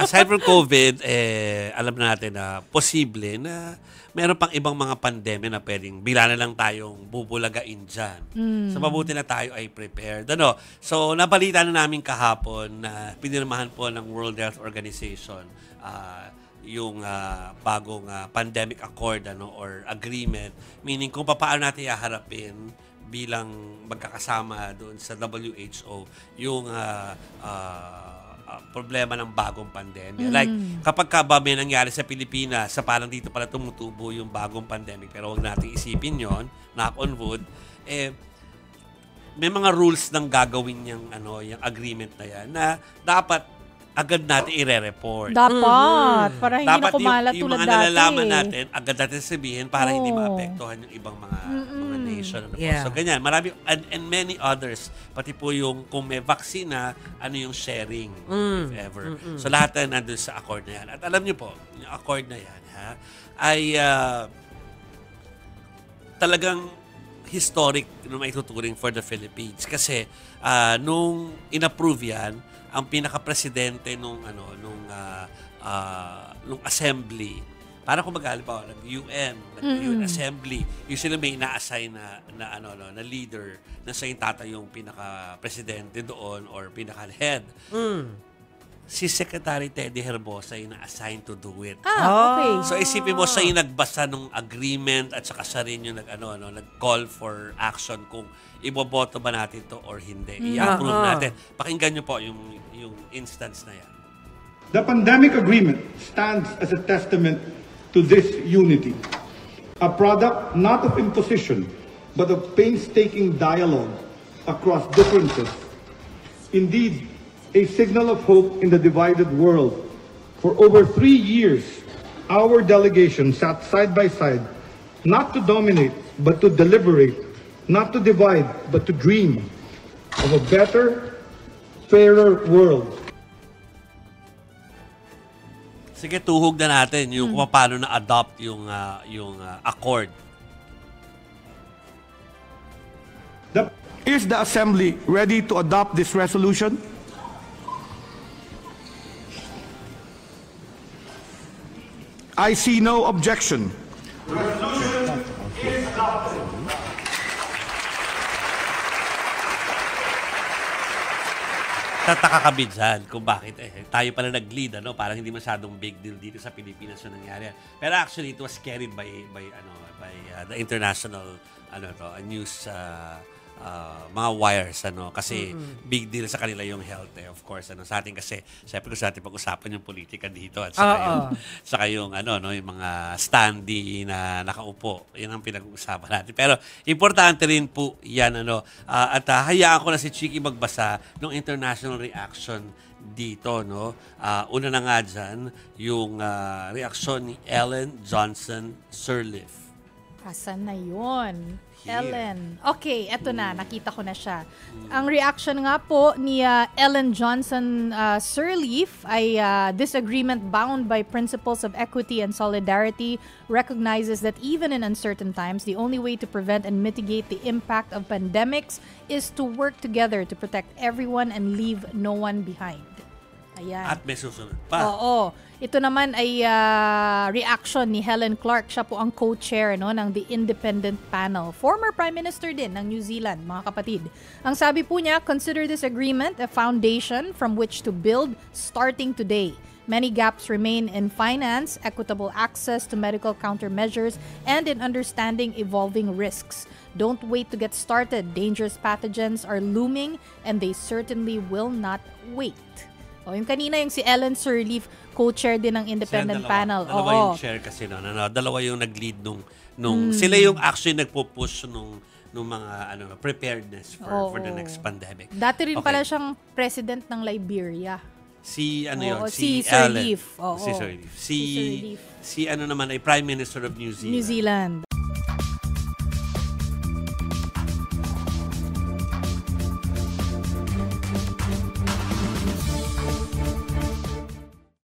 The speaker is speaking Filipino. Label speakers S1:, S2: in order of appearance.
S1: aside from COVID, alam natin na posible na meron pang ibang mga pandemya na pwedeng bila na lang tayong bubulagain dyan. So, mabuti na tayo ay prepared. So, nabalita na namin kahapon na pinirmahan po ng World Health Organization yung bagong pandemic accord or agreement, meaning kung paano natin haharapin bilang magkakasama doon sa WHO yung problema ng bagong pandemya. Like, kapag ba may nangyari sa Pilipinas, sa parang dito pala tumutubo yung bagong pandemic, pero huwag natin isipin yon, knock on wood, may mga rules ng gagawin yung agreement na yan na dapat agad natin i-re-report.
S2: Dapat. Para hindi na kumalat
S1: yung
S2: tulad
S1: mga
S2: dati.
S1: nalalaman natin, agad natin sabihin para hindi maapektuhan yung ibang mga nation. So, ganyan. Marami, and many others. Pati po yung kung may vaccine na, ano yung sharing, if ever. So, lahat na nandun sa accord na yan. At alam niyo po, yung accord na yan, ay talagang historic na maituturing for the Philippines. Kasi, nung in-approve yan, ang pinaka-presidente nung assembly, para kung mag-halimbawa nag-UN, nag-UN assembly, usually may ina-assign na leader na siya yung tatay yung pinaka-presidente doon or pinaka-head. Si Secretary Teddy Herbosa yung na-assign to do it.
S2: Okay.
S1: So isipin mo siya yung nagbasa ng agreement at saka siya rin yung nag-call for action kung iboboto ba natin to or hindi. I-approve natin. Pakinggan nyo po yung instance na yan.
S3: The pandemic agreement stands as a testament to this unity. A product not of imposition, but of painstaking dialogue across differences. Indeed, a signal of hope in the divided world. For over 3 years, our delegation sat side by side, not to dominate, but to deliberate, not to divide, but to dream of a better, fairer world.
S1: Sige, tuhog na natin yung kung paano na-adopt yung accord.
S3: Is the Assembly ready to adopt this resolution? I see no objection. The resolution is adopted.
S1: Tataka ka minsan kung bakit tayo pala nag-lead, parang hindi masyadong big deal dito sa Pilipinas yung nangyari. Pero actually it was carried by the international news mga wires kasi big deal sa kanila yung health of course sa atin kasi syempre kung sa atin pag-usapan yung politika dito at saka yung yung mga standee na nakaupo, yan ang pinag-uusapan natin, pero importante rin po yan at hayaan ko na si Chiki magbasa ng international reaction dito una na nga dyan yung reaksyon ni Ellen Johnson Sirleaf.
S2: Asan na yun? Ellen. Okay, eto na. Nakita ko na siya. Ang reaction nga po ni Ellen Johnson Sirleaf ay this agreement bound by principles of equity and solidarity recognizes that even in uncertain times, the only way to prevent and mitigate the impact of pandemics is to work together to protect everyone and leave no one behind. Ayan.
S1: At may susunod pa.
S2: Oo. Ito naman ay reaction ni Helen Clark. Siya po ang co-chair ng The Independent Panel. Former Prime Minister din ng New Zealand, mga kapatid. Ang sabi po niya, consider this agreement a foundation from which to build starting today. Many gaps remain in finance, equitable access to medical countermeasures, and in understanding evolving risks. Don't wait to get started. Dangerous pathogens are looming, and they certainly will not wait. Yung kanina yung si Ellen Sirleaf, co-chair din ng Independent Panel.
S1: Dalawa yung chair kasi dalawa yung nag-lead nung sila yung actually nagpo-push nung mga preparedness for the next pandemic.
S2: Dati rin pala siyang president ng Liberia.
S1: Si
S2: si
S1: Ellen.
S2: Sirleaf.
S1: Si Sirleaf. Si naman ay Prime Minister of New Zealand.
S2: New Zealand.